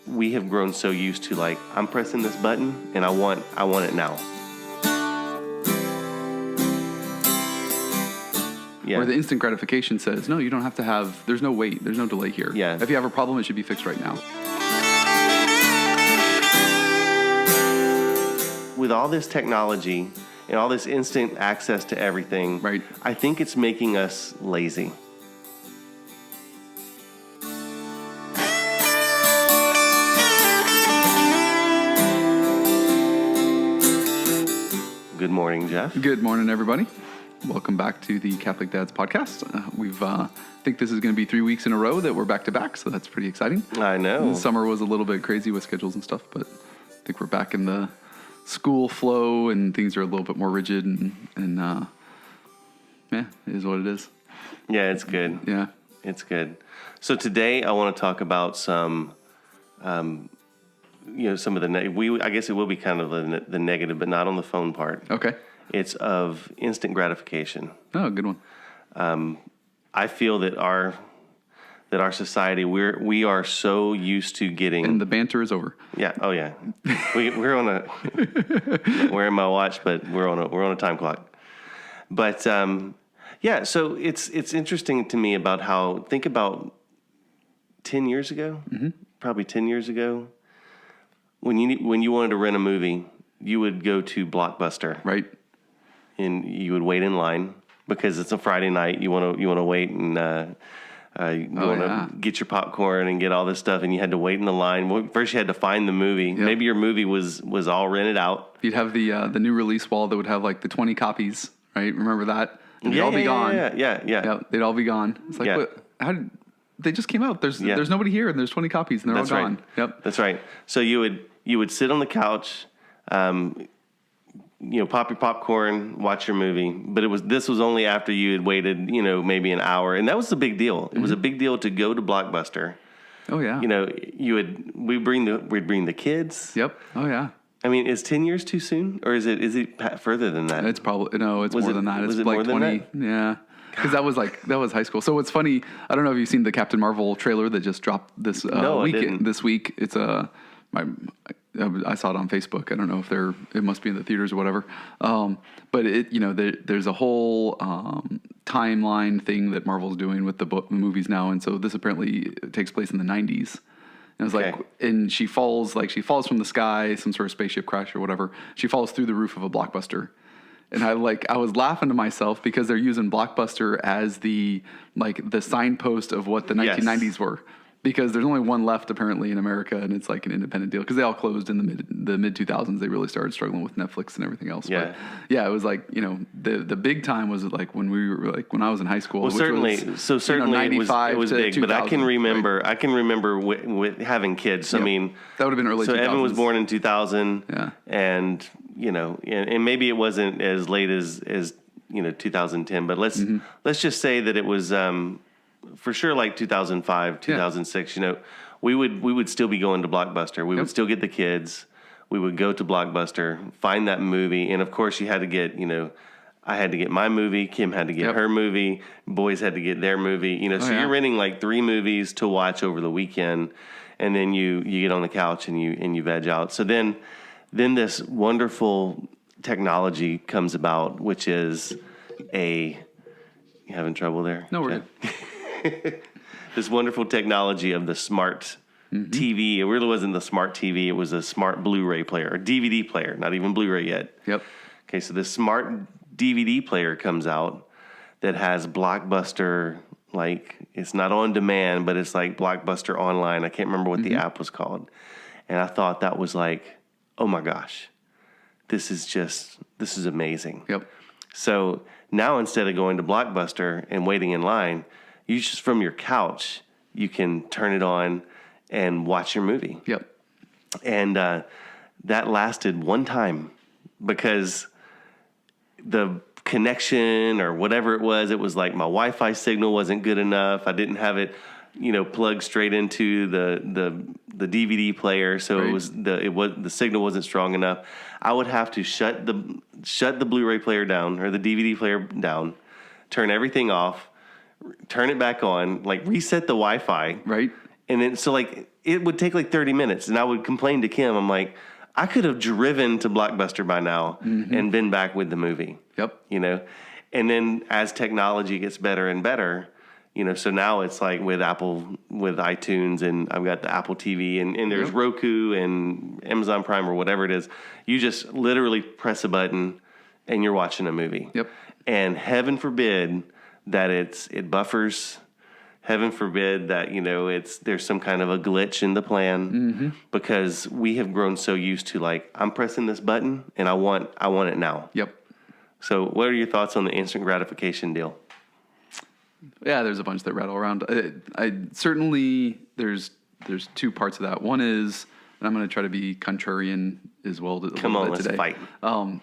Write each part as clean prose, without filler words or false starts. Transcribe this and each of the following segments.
we have grown so used to, like, I'm pressing this button and I want it now. Yeah. Or the instant gratification says, no, you don't have to have, there's no wait, there's no delay here. Yeah. If you have a problem, it should be fixed right now. With all this technology and all this instant access to everything, right, I think it's making us lazy. Good morning, Jeff. Good morning, everybody. Welcome back to the Catholic Dads podcast. I think this is going to be 3 weeks in a row that we're back to back, so that's pretty exciting. I know. The summer was a little bit crazy with schedules and stuff, but I think we're back in the school flow and things are a little bit more rigid and yeah, it is what it is. Yeah, it's good. Yeah. It's good. So today I want to talk about some, some of the, I guess it will be kind of the negative, but not on the phone part. Okay. It's of instant gratification. Oh, good one. I feel that our society, we are so used to getting, and the banter is over. Yeah. Oh yeah. we're on a wearing my watch, but we're on a time clock. But yeah. So it's interesting to me about how, think about 10 years ago, probably 10 years ago, when you wanted to rent a movie, you would go to Blockbuster, right? And you would wait in line because it's a Friday night. You want to wait and get your popcorn and get all this stuff, and you had to wait in the line. Well, first, you had to find the movie. Yep. Maybe your movie was all rented out. You'd have the new release wall that would have like the 20 copies, right? Remember that? And they'd all be gone. Yeah. They'd all be gone. It's like, what? How did they just came out? There's nobody here, and there's 20 copies, and they're all gone. Right. Yep, that's right. So you would sit on the couch. Pop your popcorn, watch your movie. But this was only after you had waited, maybe an hour. And that was a big deal. It was a big deal to go to Blockbuster. Oh, yeah. We'd bring the kids. Yep. Oh, yeah. I mean, is 10 years too soon? Or is it further than that? It's probably, no, it's more than that. It's like 20. Yeah. Because that was high school. So it's funny. I don't know if you've seen the Captain Marvel trailer that just dropped this week. This week. It's I saw it on Facebook. I don't know if it must be in the theaters or whatever. But there's a whole timeline thing that Marvel's doing with the movies now. And so this apparently takes place in the 90s. And it's like, and she falls from the sky, some sort of spaceship crash or whatever. She falls through the roof of a Blockbuster. And I was laughing to myself because they're using Blockbuster as the signpost of what the 1990s were. Because there's only one left apparently in America, and it's like an independent deal. Because they all closed in the mid 2000s. They really started struggling with Netflix and everything else. Yeah, but yeah. It was like the big time was like when I was in high school. Well, certainly it was big. But I can remember with having kids. Yep. I mean, that would have been early. So 2000s. Evan was born in 2000. Yeah, and and maybe it wasn't as late as 2010. But let's just say that it was. For sure, like 2005, 2006, we would still be going to Blockbuster. We would still get the kids. We would go to Blockbuster, find that movie, and of course, you had to get, I had to get my movie. Kim had to get her movie. Boys had to get their movie. You're renting like 3 movies to watch over the weekend, and then you get on the couch and you veg out. So then this wonderful technology comes about, which is you having trouble there? No, we're good. This wonderful technology of the smart TV. It really wasn't the smart TV. It was a smart Blu-ray player or DVD player, not even Blu-ray yet. Yep. Okay, so this smart DVD player comes out that has Blockbuster, like it's not on demand, but it's like Blockbuster online. I can't remember what the app was called. And I thought that was like, oh my gosh, this is amazing. Yep. So now instead of going to Blockbuster and waiting in line, you just from your couch, you can turn it on and watch your movie. Yep. And that lasted one time because the connection or whatever it was like my Wi-Fi signal wasn't good enough. I didn't have it, plugged straight into the DVD player, so the signal wasn't strong enough. I would have to shut the Blu-ray player down or the DVD player down, turn everything off, turn it back on, like reset the Wi-Fi, right, And then, so like, it would take like 30 minutes. And I would complain to Kim. I'm like, I could have driven to Blockbuster by now and been back with the movie. Yep. You know? And then as technology gets better and better, you know, so now it's like with iTunes, and I've got the Apple TV, and there's Roku and Amazon Prime or whatever it is. You just literally press a button and you're watching a movie. Yep. And heaven forbid that it buffers. Heaven forbid that, you know, there's some kind of a glitch in the plan, because we have grown so used to, like, I'm pressing this button and I want it now. Yep. So what are your thoughts on the instant gratification deal? Yeah, there's a bunch that rattle around. I certainly, there's two parts of that. One is, and I'm going to try to be contrarian as well Come on, let's today. Fight.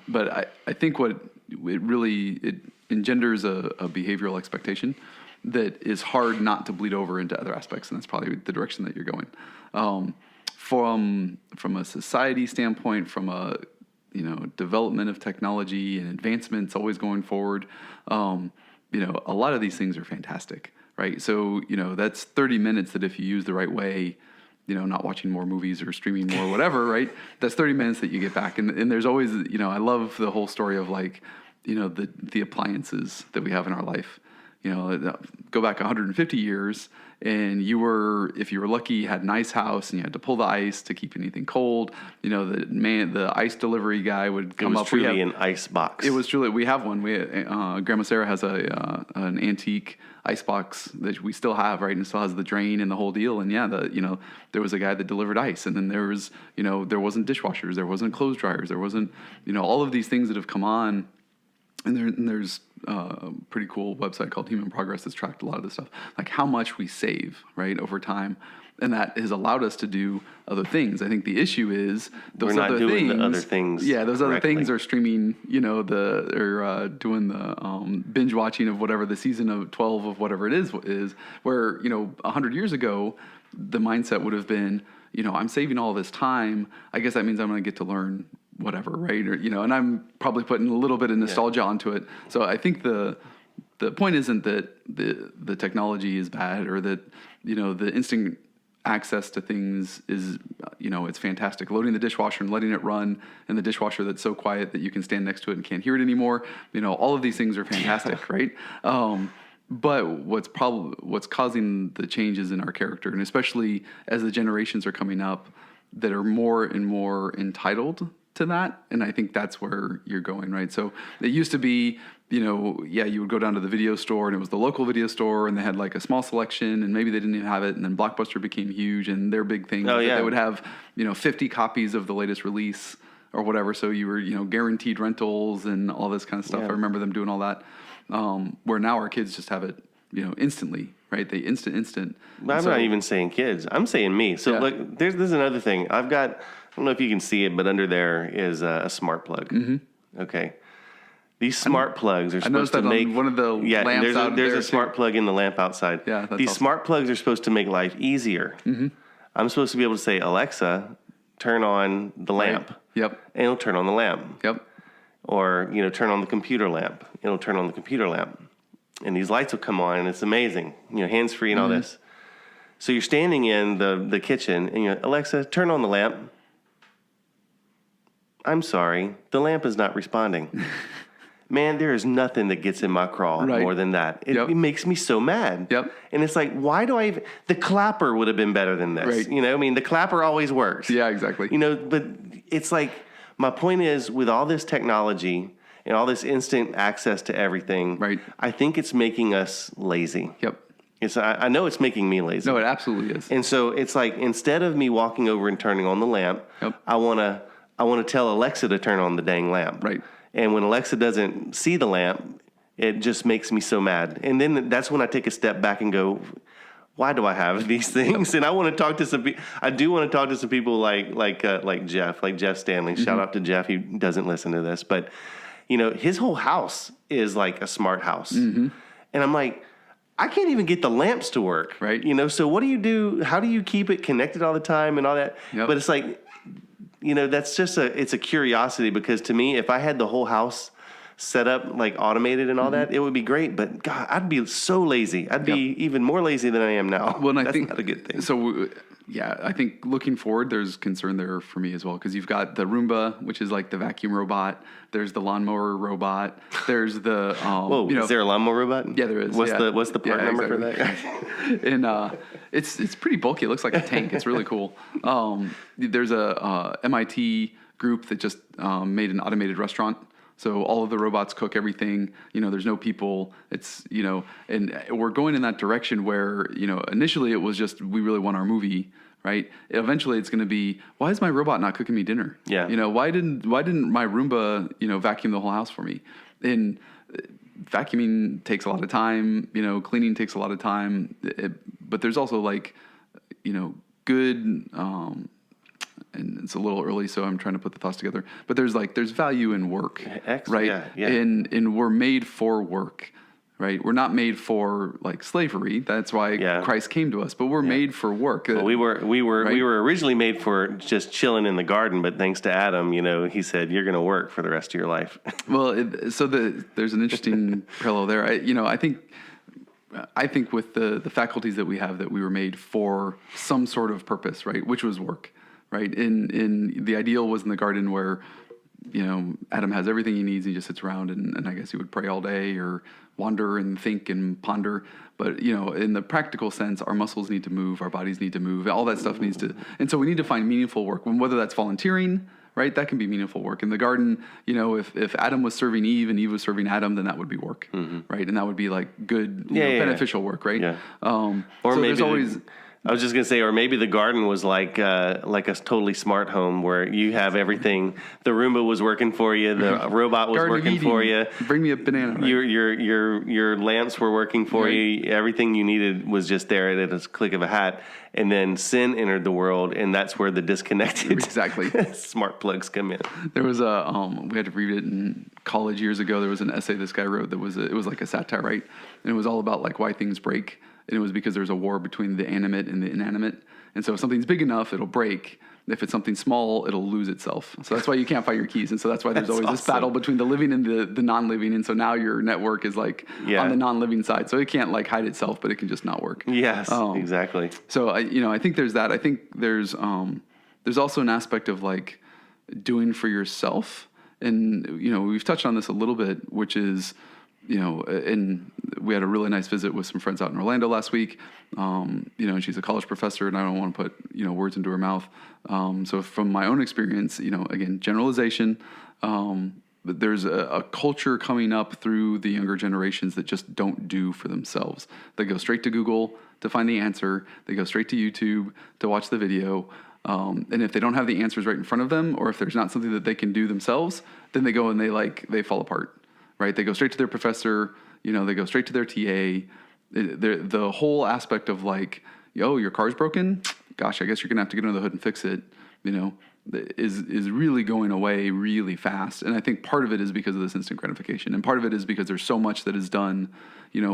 But I think what it engenders a behavioral expectation that is hard not to bleed over into other aspects, and that's probably the direction that you're going. From a society standpoint, from a development of technology and advancements always going forward, a lot of these things are fantastic, right? So that's 30 minutes that if you use the right way, not watching more movies or streaming more, whatever, right? That's 30 minutes that you get back, and there's always I love the whole story of like the appliances that we have in our life. Go back 150 years, and if you were lucky, had an ice house, and you had to pull the ice to keep anything cold. The ice delivery guy would come up. It was truly an ice box. It was truly. We have one. Grandma Sarah has an antique ice box that we still have, right? And it still has the drain and the whole deal. And there was a guy that delivered ice, and then there was there wasn't dishwashers, there wasn't clothes dryers, there wasn't all of these things that have come on. And there's a pretty cool website called Human Progress that's tracked a lot of this stuff, like how much we save, right, over time. And that has allowed us to do other things. I think the issue is those We're not other doing things. The other things. Yeah, those other correctly. things are streaming, doing the binge watching of whatever the season of 12 of whatever it is where, 100 years ago, the mindset would have been, I'm saving all this time. I guess that means I'm going to get to learn whatever, right? Or, and I'm probably putting a little bit of nostalgia onto it. So I think the point isn't that the technology is bad, or that, the instant access to things is, it's fantastic. Loading the dishwasher and letting it run, and the dishwasher that's so quiet that you can stand next to it and can't hear it anymore. All of these things are fantastic, right? But what's causing the changes in our character, and especially as the generations are coming up that are more and more entitled to that, and I think that's where you're going, right? So it used to be, you would go down to the video store, and it was the local video store, and they had like a small selection, and maybe they didn't even have it, and then Blockbuster became huge, and their big thing was that they would have 50 copies of the latest release or whatever, so you were guaranteed rentals and all this kind of stuff. I remember them doing all that, where now our kids just have it instantly, right? They instant. I'm not even saying kids. I'm saying me. So look, there's another thing. I've got, I don't know if you can see it, but under there is a smart plug. Mm-hmm. Okay. These smart plugs are supposed to make one of the lamps there's a smart plug in the lamp outside. Yeah, these smart plugs are supposed to make life easier. Mm-hmm. I'm supposed to be able to say, Alexa, turn on the lamp. Right. Yep. And it'll turn on the lamp. Yep. Or, turn on the computer lamp. It'll turn on the computer lamp. And these lights will come on, and it's amazing. Hands-free and all this. So you're standing in the kitchen, and you're, Alexa, turn on the lamp. I'm sorry, the lamp is not responding. Man, there is nothing that gets in my craw more than that. It makes me so mad. Yep. And it's like, why do I even... The clapper would have been better than this. Right. The clapper always works. Yeah, exactly. But it's like, my point is, with all this technology and all this instant access to everything, right, I think it's making us lazy. Yep. I know it's making me lazy. No, it absolutely is. And so it's like, instead of me walking over and turning on the lamp, I want to tell Alexa to turn on the dang lamp. Right. And when Alexa doesn't see the lamp, it just makes me so mad. And then that's when I take a step back and go, why do I have these things? And I want to talk to some people. I do want to talk to some people like Jeff Stanley. Mm-hmm. Shout out to Jeff. He doesn't listen to this, but his whole house is like a smart house. Mm-hmm. And I'm like, I can't even get the lamps to work. Right. So what do you do? How do you keep it connected all the time and all that? Yep. But it's like, that's just it's a curiosity, because to me, if I had the whole house set up like automated and all that, it would be great. But God, I'd be so lazy. I'd be even more lazy than I am now. Well, and that's I think not a good thing. So. Yeah, I think looking forward, there's concern there for me as well, because you've got the Roomba, which is like the vacuum robot. There's the lawnmower robot. There's the whoa, is there a lawnmower robot? Yeah, there is. What's the part number for that? And it's pretty bulky. It looks like a tank. It's really cool. There's a MIT group that just made an automated restaurant. So all of the robots cook everything. There's no people. It's, and we're going in that direction where, initially it was just, we really want our movie, right? Eventually it's going to be, why is my robot not cooking me dinner? Yeah. Why didn't my Roomba, vacuum the whole house for me? And vacuuming takes a lot of time, cleaning takes a lot of time. But there's also like, good, and it's a little early, so I'm trying to put the thoughts together. But there's value in work, right? Yeah. And we're made for work, right? We're not made for like slavery. That's why Christ came to us. But we're made for work. Well, we were originally made for just chilling in the garden. But thanks to Adam, he said you're going to work for the rest of your life. Well, there's an interesting parallel there. I think with the faculties that we have, that we were made for some sort of purpose, right? Which was work. Right. In the ideal was in the garden where, Adam has everything he needs. He just sits around and I guess he would pray all day or wander and think and ponder. But, in the practical sense, our muscles need to move, our bodies need to move, all that stuff needs to. And so we need to find meaningful work, whether that's volunteering, right? That can be meaningful work. In the garden, if Adam was serving Eve and Eve was serving Adam, then that would be work. Mm-hmm. Right. And that would be like good, beneficial work. Right. Yeah. Or so maybe there's always. I was just going to say, or maybe the garden was like a totally smart home where you have everything. The Roomba was working for you. The robot was Garden working for you. Bring me a banana. Right? Your lamps were working for you. Everything you needed was just there at a click of a hat. And then sin entered the world, and that's where the disconnected smart plugs come in. There was we had to read it in college years ago. There was an essay this guy wrote that it was like a satire, right? And it was all about like why things break. And it was because there's a war between the animate and the inanimate. And so if something's big enough, it'll break. If it's something small, it'll lose itself. So that's why you can't find your keys. And so that's why there's always this battle between the living and the non-living. And so now your network is like on the non-living side. So it can't like hide itself, but it can just not work. Yes, exactly. So I think there's that. I think there's also an aspect of like doing for yourself. And, we've touched on this a little bit, which is, and we had a really nice visit with some friends out in Orlando last week. And she's a college professor, and I don't want to put, words into her mouth. So from my own experience, again, generalization, but there's a culture coming up through the younger generations that just don't do for themselves. They go straight to Google to find the answer. They go straight to YouTube to watch the video. And if they don't have the answers right in front of them, or if there's not something that they can do themselves, then they go and they fall apart. Right, they go straight to their professor. They go straight to their TA. The whole aspect of like, your car's broken. Gosh, I guess you're gonna have to get under the hood and fix it. Is really going away really fast. And I think part of it is because of this instant gratification, and part of it is because there's so much that is done,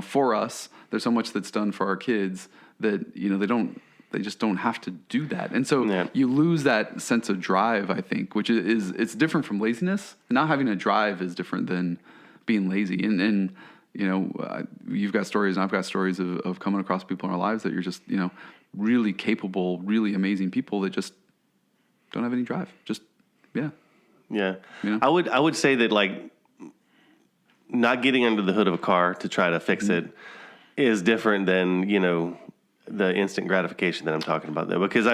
for us. There's so much that's done for our kids that they just don't have to do that. And so you lose that sense of drive, I think, which it's different from laziness. Not having a drive is different than being lazy. And you've got stories and I've got stories of coming across people in our lives that you're just, really capable, really amazing people that just don't have any drive. Just, yeah. I would say that like not getting under the hood of a car to try to fix it is different than, the instant gratification that I'm talking about though, because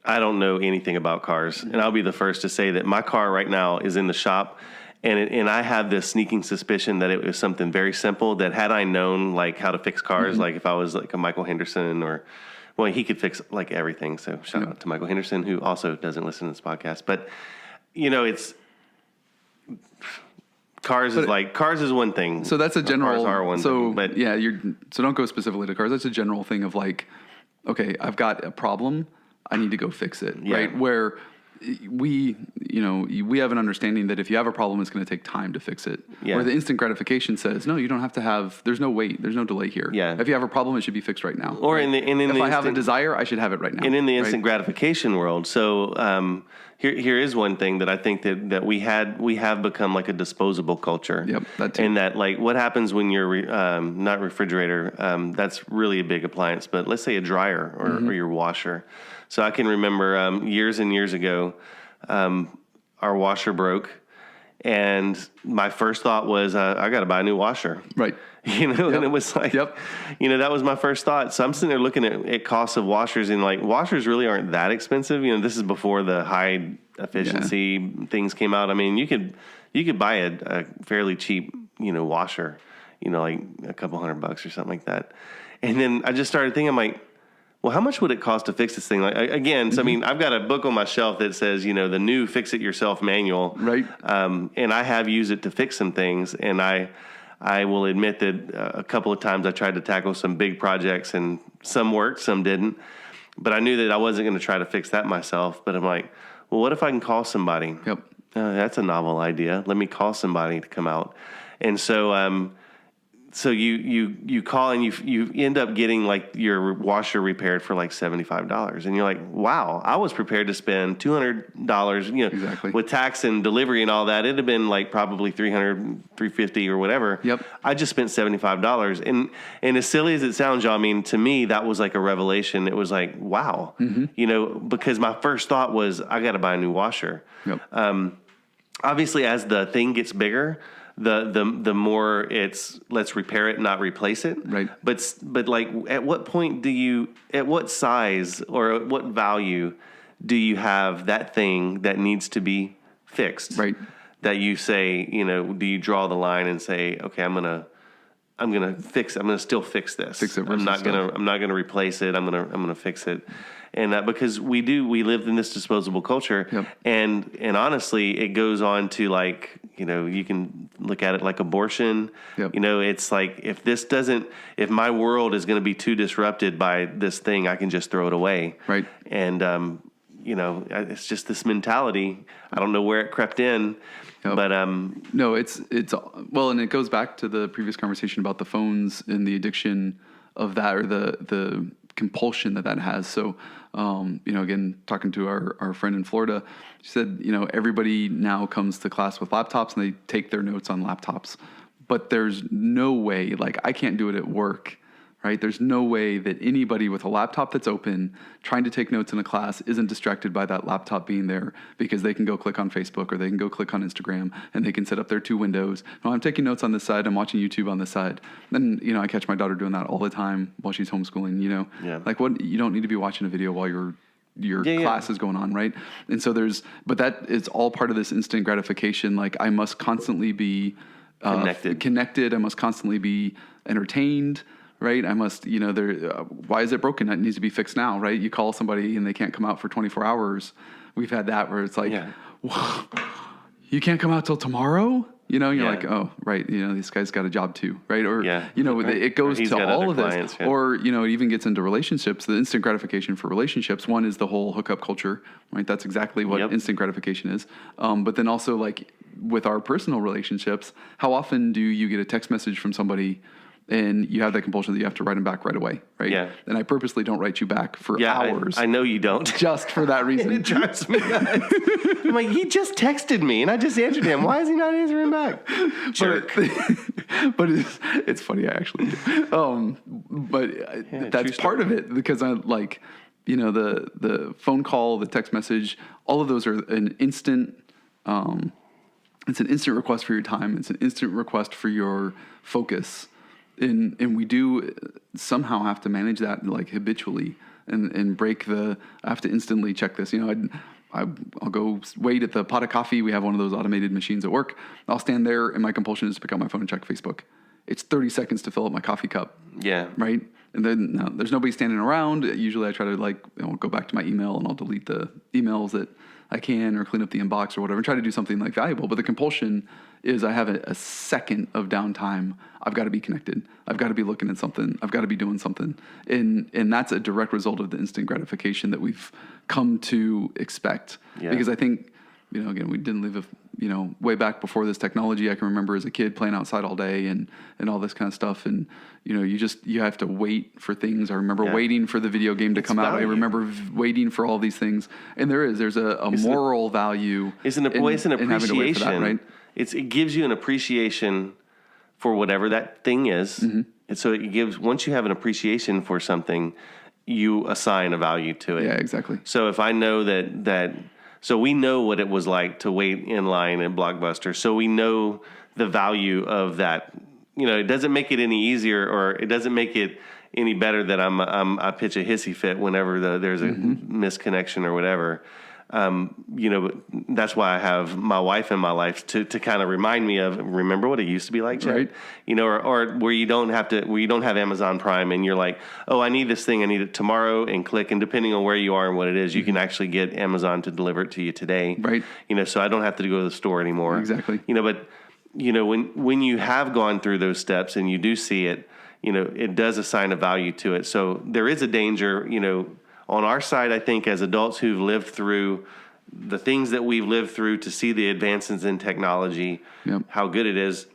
I don't know anything about cars, and I'll be the first to say that my car right now is in the shop. And I have this sneaking suspicion that it was something very simple that had I known like how to fix cars, like if I was like a Michael Henderson he could fix like everything. So shout out to Michael Henderson, who also doesn't listen to this podcast. But, it's cars is one thing. So that's a general. Cars are one thing. But so don't go specifically to cars. That's a general thing of like, okay, I've got a problem. I need to go fix it. Yeah. Right. Where we have an understanding that if you have a problem, it's going to take time to fix it. Yeah. Where the instant gratification says, no, you don't have to have, there's no wait, there's no delay here. Yeah. If you have a problem, it should be fixed right now. Or if I have a desire, I should have it right now. And in the instant gratification world, so, Here is one thing that I think that we have become like a disposable culture. Yep, that too. And that, like, what happens when you're not refrigerator? That's really a big appliance, but let's say a dryer or your washer. So I can remember years and years ago, our washer broke, and my first thought was I got to buy a new washer. Right. And it was like, that was my first thought. So I'm sitting there looking at costs of washers, and like, washers really aren't that expensive. This is before the high efficiency things came out. I mean, you could buy a fairly cheap, washer, like a couple $100 or something like that. And then I just started thinking, I'm like, well, how much would it cost to fix this thing? Like, again, so I mean, I've got a book on my shelf that says, the new Fix It Yourself manual. Right. And I have used it to fix some things, and I will admit that a couple of times I tried to tackle some big projects, and some worked, some didn't. But I knew that I wasn't going to try to fix that myself. But I'm like, well, what if I can call somebody? Yep. That's a novel idea. Let me call somebody to come out. And so so you call, and you end up getting like your washer repaired for like $75, and you're like, wow, I was prepared to spend $200, exactly. with tax and delivery and all that. It'd have been like probably $300, $350 or whatever. Yep. I just spent $75, and as silly as it sounds, y'all, I mean, to me that was like a revelation. It was like, wow, because my first thought was I got to buy a new washer. Yep. Obviously, as the thing gets bigger, the more it's let's repair it, not replace it. Right. But like, at what point at what size or at what value do you have that thing that needs to be fixed? Right. That you say, do you draw the line and say, okay, I'm gonna still fix this. Fix it. I'm not gonna replace it. I'm gonna fix it. And because we live in this disposable culture. Yep. And honestly, it goes on to, like, you can look at it like abortion. Yep. It's like, if my world is going to be too disrupted by this thing, I can just throw it away. Right. And, it's just this mentality. I don't know where it crept in, but, no, it's well, and it goes back to the previous conversation about the phones and the addiction of that, or the compulsion that has. So, again, talking to our friend in Florida, she said, everybody now comes to class with laptops and they take their notes on laptops, but there's no way, like, I can't do it at work, right? There's no way that anybody with a laptop that's open, trying to take notes in a class, isn't distracted by that laptop being there, because they can go click on Facebook or they can go click on Instagram, and they can set up their two windows. No, I'm taking notes on this side, I'm watching YouTube on this side. Then, I catch my daughter doing that all the time while she's homeschooling, Like, what, you don't need to be watching a video while your class is going on, right? And so but that is all part of this instant gratification. Like, I must constantly be connected. I must constantly be entertained. Right. I must, why is it broken? It needs to be fixed now. Right. You call somebody and they can't come out for 24 hours. We've had that where it's like, you can't come out till tomorrow. You're like, oh, right. This guy's got a job too. Right. Or, it goes to all of this, or, it even gets into relationships, the instant gratification for relationships. One is the whole hookup culture, right? That's exactly what instant gratification is. But then also, like, with our personal relationships, how often do you get a text message from somebody and you have that compulsion that you have to write them back right away, right? Yeah. And I purposely don't write you back for hours. I know you don't. Just for that reason. It drives me nuts. I'm like, he just texted me, and I just answered him. Why is he not answering back? Jerk. But it's funny, I actually do. That's part of it, because I like, the phone call, the text message, all of those are an instant. It's an instant request for your time. It's an instant request for your focus. And we do somehow have to manage that, like, habitually, and break I have to instantly check this. I'll go wait at the pot of coffee. We have one of those automated machines at work. I'll stand there, and my compulsion is to pick up my phone and check Facebook. It's 30 seconds to fill up my coffee cup. Yeah. Right? And then there's nobody standing around. Usually I try to, go back to my email, and I'll delete the emails that I can, or clean up the inbox or whatever, and try to do something like valuable. But the compulsion is, I have a second of downtime. I've got to be connected. I've got to be looking at something. I've got to be doing something. And that's a direct result of the instant gratification that we've come to expect. Yeah. Because I think, again, we didn't way back before this technology, I can remember as a kid playing outside all day and all this kind of stuff. And, you have to wait for things. I remember waiting for the video game to come out. I remember waiting for all these things. And there's a moral value. It's an appreciation. That, right? It gives you an appreciation for whatever that thing is. Mm-hmm. And so once you have an appreciation for something, you assign a value to it. Yeah, exactly. So if I know so we know what it was like to wait in line at Blockbuster. So we know the value of that. It doesn't make it any easier, or it doesn't make it any better that I pitch a hissy fit whenever there's a misconnection or whatever. That's why I have my wife in my life to kind of remind me of, remember what it used to be like, Chad? Right. Or where you don't have Amazon Prime and you're like, oh, I need this thing, I need it tomorrow, and click, and depending on where you are and what it is, you can actually get Amazon to deliver it to you today. Right. So I don't have to go to the store anymore. Exactly. But when you have gone through those steps and you do see it, it does assign a value to it. So there is a danger, on our side, I think, as adults who've lived through the things that we've lived through to see the advances in technology, how good it is,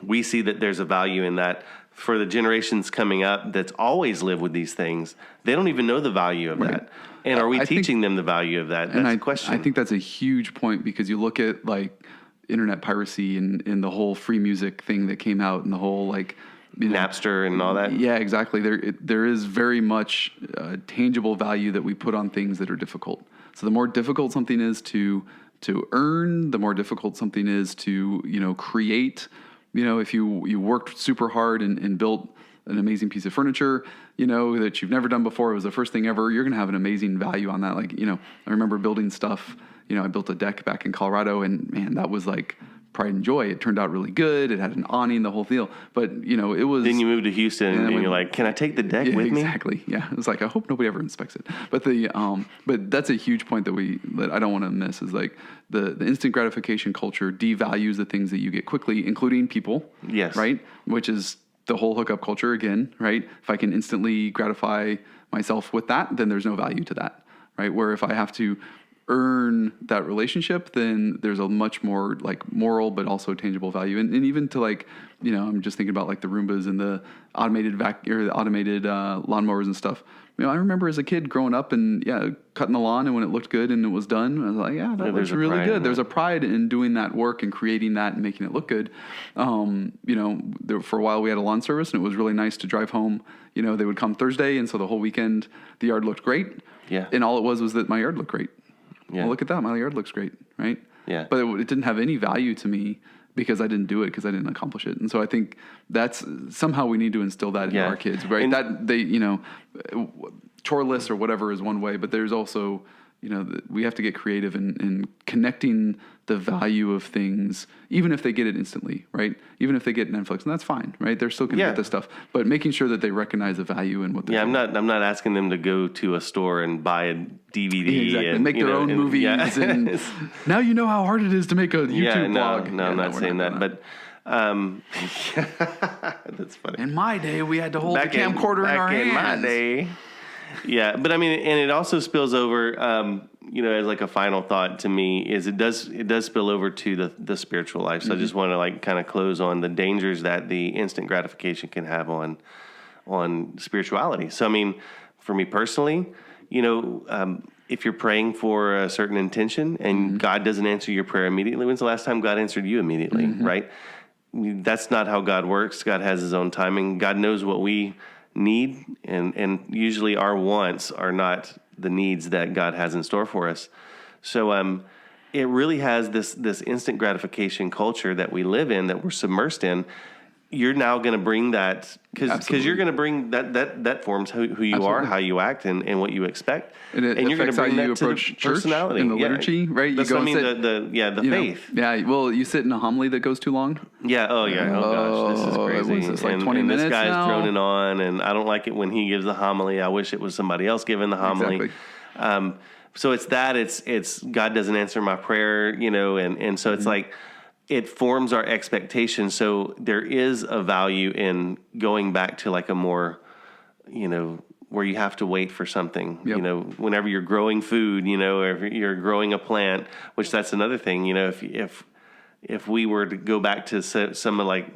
we see that there's a value in that. For the generations coming up that's always lived with these things, they don't even know the value of that. And are we teaching them the value of that? That's the question. I think that's a huge point, because you look at like internet piracy and the whole free music thing that came out, and the whole Napster and all that. Yeah, exactly. There is very much tangible value that we put on things that are difficult. So the more difficult something is to earn, the more difficult something is to create. If you worked super hard and built an amazing piece of furniture, that you've never done before, it was the first thing ever, you're going to have an amazing value on that. I remember building stuff. I built a deck back in Colorado, and man, that was like pride and joy. It turned out really good. It had an awning, the whole deal. But, it was... Then you moved to Houston and you're like, can I take the deck with me? Exactly. Yeah. It was like, I hope nobody ever inspects it. But but that's a huge point that I don't want to miss, is like the instant gratification culture devalues the things that you get quickly, including people. Yes. Right? Which is the whole hookup culture again, right? If I can instantly gratify myself with that, then there's no value to that, right? Where if I have to earn that relationship, then there's a much more like moral but also tangible value. And even to I'm just thinking about like the Roombas and the automated lawnmowers and stuff. I remember as a kid growing up and cutting the lawn, and when it looked good and it was done, I was like, that looks really good. There's a pride in doing that work and creating that and making it look good. For a while we had a lawn service, and it was really nice to drive home. They would come Thursday, and so the whole weekend the yard looked great. Yeah. And all it was that my yard looked great. Yeah. Well, look at that. My yard looks great, right? Yeah. But it didn't have any value to me because I didn't do it, because I didn't accomplish it. And so I think that's somehow we need to instill that into our kids, right? And that they, chore lists or whatever is one way, but there's also, we have to get creative in connecting the value of things, even if they get it instantly, right? Even if they get Netflix, and that's fine, right? They're still going to get this stuff, but making sure that they recognize the value in what they're doing. I'm not asking them to go to a store and buy a DVD and make their own movies. Yeah. And now you know how hard it is to make a YouTube blog. No, I'm not saying that, but that's funny. In my day, we had to hold the camcorder in our hands. Back in my day. Yeah, but I mean, and it also spills over, as like a final thought to me, is it does spill over to the spiritual life. So I just want to kind of close on the dangers that the instant gratification can have on spirituality. So I mean, for me personally, if you're praying for a certain intention and God doesn't answer your prayer immediately, when's the last time God answered you immediately, right? That's not how God works. God has his own timing. God knows what we need, and usually our wants are not the needs that God has in store for us. So it really has this instant gratification culture that we live in, that we're submersed in. You're now going to bring that, because you're going to bring that forms who you are, how you act, and what you expect, and you're going to bring that to the personality in the liturgy, right? That's what I mean. The faith. Well, you sit in a homily that goes too long. Yeah. Oh yeah. Oh gosh, this is crazy. What is this, like 20 minutes this guy's now? droning on, and I don't like it when he gives the homily. I wish it was somebody else giving the homily. Exactly. So it's God doesn't answer my prayer, and so it's like, it forms our expectations. So there is a value in going back to like a more, where you have to wait for something. Yep. You know, whenever you're growing food, you know, or if you're growing a plant, which that's another thing. You know, if we were to go back to some of like,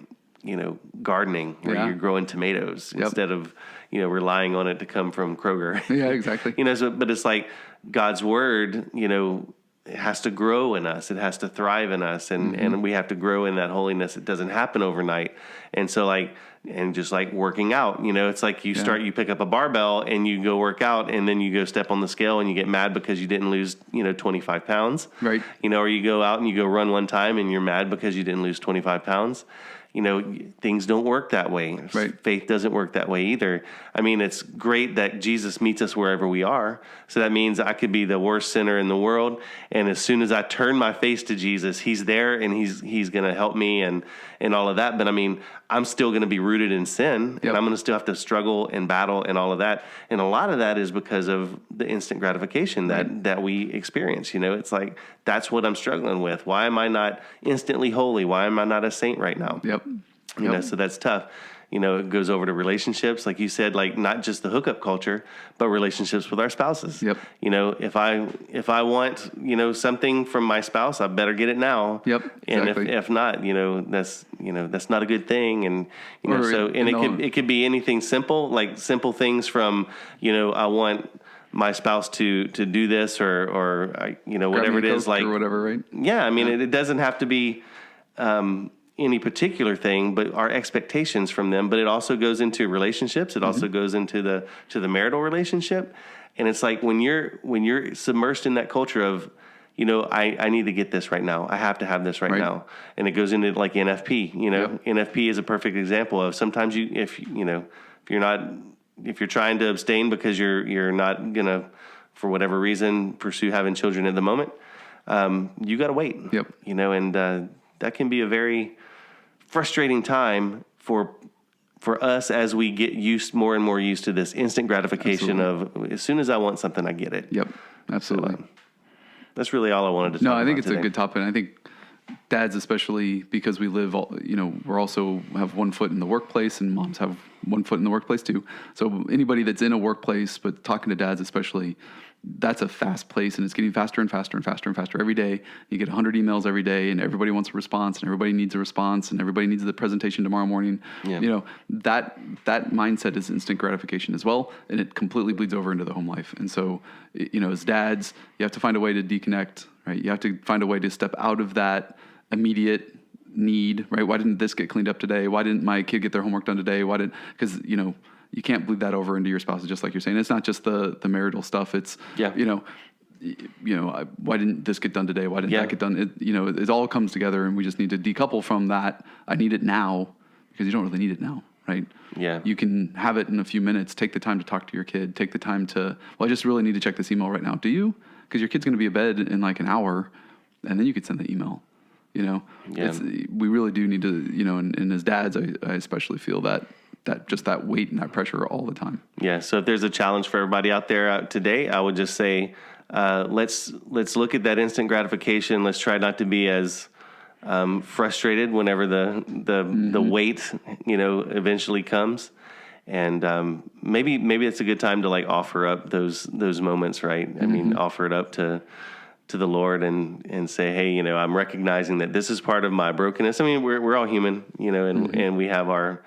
you know, gardening where you're growing tomatoes instead of, you know, relying on it to come from Kroger. Yeah, exactly. You know, so, but it's like God's word, you know, it has to grow in us. It has to thrive in us. And we have to grow in that holiness. It doesn't happen overnight. And so like, and just like working out, you know, it's like you pick up a barbell and you go work out, and then you go step on the scale and you get mad because you didn't lose, you know, 25 pounds. Right. You know, or you go out and you go run one time and you're mad because you didn't lose 25 pounds. You know, things don't work that way. Right. Faith doesn't work that way either. I mean, it's great that Jesus meets us wherever we are. So that means I could be the worst sinner in the world, and as soon as I turn my face to Jesus, he's there and he's going to help me and all of that. But I mean, I'm still going to be rooted in sin, and I'm going to still have to struggle and battle and all of that. And a lot of that is because of the instant gratification that we experience. You know, it's like, that's what I'm struggling with. Why am I not instantly holy? Why am I not a saint right now? Yep. You know, so that's tough. You know, it goes over to relationships, like you said, like not just the hookup culture, but relationships with our spouses. Yep. You know, if I want, you know, something from my spouse, I better get it now. Yep. Exactly. And if not, that's not a good thing. And you know, so it could be anything simple, like simple things from, you know, I want my spouse to do this or you know, whatever it is, like or whatever, right? Yeah, I mean, it doesn't have to be any particular thing, but our expectations from them. But it also goes into relationships. It also goes into the marital relationship. And it's like when you're submersed in that culture of, you know, I need to get this right now. I have to have this right now. And it goes into like NFP. You know, NFP is a perfect example of sometimes if you're trying to abstain because you're not gonna, for whatever reason, pursue having children at the moment, you got to wait. Yep. You know, and that can be a very frustrating time for us as we get more and more used to this instant gratification of as soon as I want something, I get it. Yep, absolutely. So, that's really all I wanted to talk about. No, I think it's today. a good topic. I think dads, especially because we live, you know, we're also have one foot in the workplace, and moms have one foot in the workplace too. So anybody that's in a workplace, but talking to dads especially, that's a fast place, and it's getting faster and faster and faster and faster every day. You get 100 emails every day, and everybody wants a response, and everybody needs a response, and everybody needs the presentation tomorrow morning. Yeah. You know, that mindset is instant gratification as well, and it completely bleeds over into the home life. And so, you know, as dads, you have to find a way to deconnect, right? You have to find a way to step out of that immediate need, right? Why didn't this get cleaned up today? Why didn't my kid get their homework done today? Because, you know, you can't bleed that over into your spouse, just like you're saying. It's not just the marital stuff. It's, you know, why didn't this get done today? Why didn't that get done? It all comes together, and we just need to decouple from that. I need it now, because you don't really need it now, right? Yeah. You can have it in a few minutes. Take the time to talk to your kid. Take the time to, I just really need to check this email right now. Do you? Because your kid's going to be in bed in like an hour, and then you could send the email. You know, we really do need to, you know, and as dads, I especially feel that just that weight and that pressure all the time. Yeah. So if there's a challenge for everybody out there today, I would just say, let's look at that instant gratification. Let's try not to be as frustrated whenever the weight, you know, eventually comes. And maybe it's a good time to like offer up those moments, right? I mean, offer it up to the Lord and say, hey, you know, I'm recognizing that this is part of my brokenness. I mean, we're all human, you know, and we have our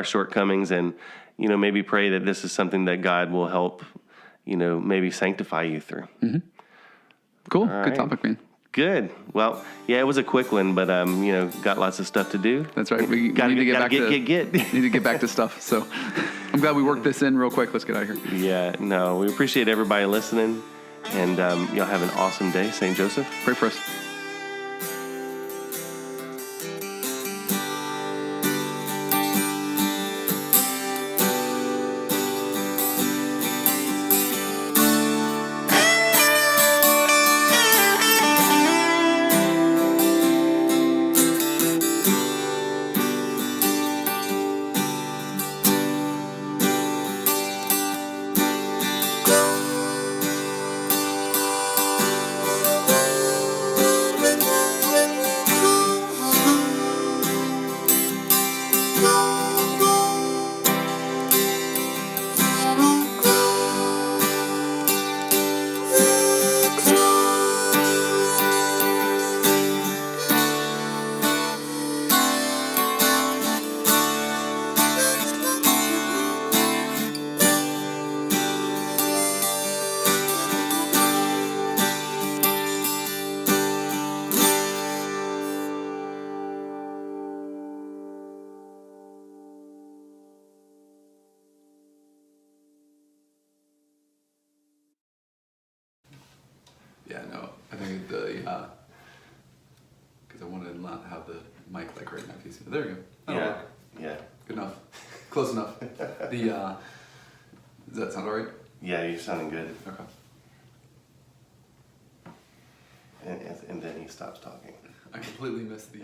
shortcomings, and, you know, maybe pray that this is something that God will help, you know, maybe sanctify you through. Cool. All good topic, man. Good. Well, yeah, it was a quick one, but, you know, got lots of stuff to do. That's right. We need to get back need to get back to stuff. So I'm glad we worked this in real quick. Let's get out of here. Yeah, no, we appreciate everybody listening, and y'all have an awesome day. St. Joseph, pray for us. Yeah, no, I think because I wanted to not have the mic like right now. There we go. Yeah. Good enough. Close enough. Does that sound all right? Yeah, you're sounding good. Okay. And then he stops talking. I completely missed the